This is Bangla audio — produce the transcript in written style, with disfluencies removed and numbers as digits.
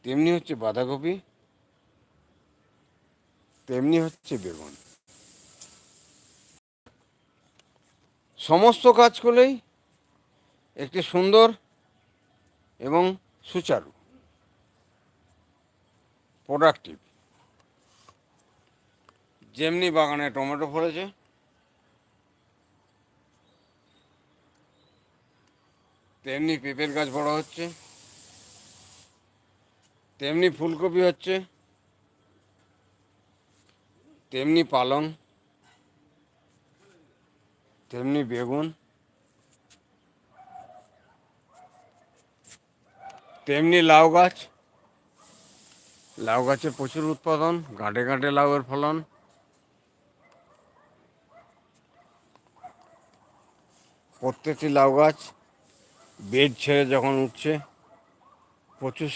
তেমনি হচ্ছে বাঁধাকপি, তেমনি হচ্ছে বেগুন। সমস্ত কাজ করলেই একটি সুন্দর এবং সুচারু প্রোডাক্টিভ। যেমনি বাগানে টমেটো ফলেছে, তেমনি পেঁপের গাছ বড় হচ্ছে, তেমনি ফুলকপি হচ্ছে, তেমনি পালং, তেমনি বেগুন, তেমনি লাউ গাছ। লাউ গাছে প্রচুর উৎপাদন, গাঁটে গাঁটে লাউয়ের ফলন। প্রত্যেকটি লাউ গাছ বেড ছেড়ে যখন উঠছে, প্রচুর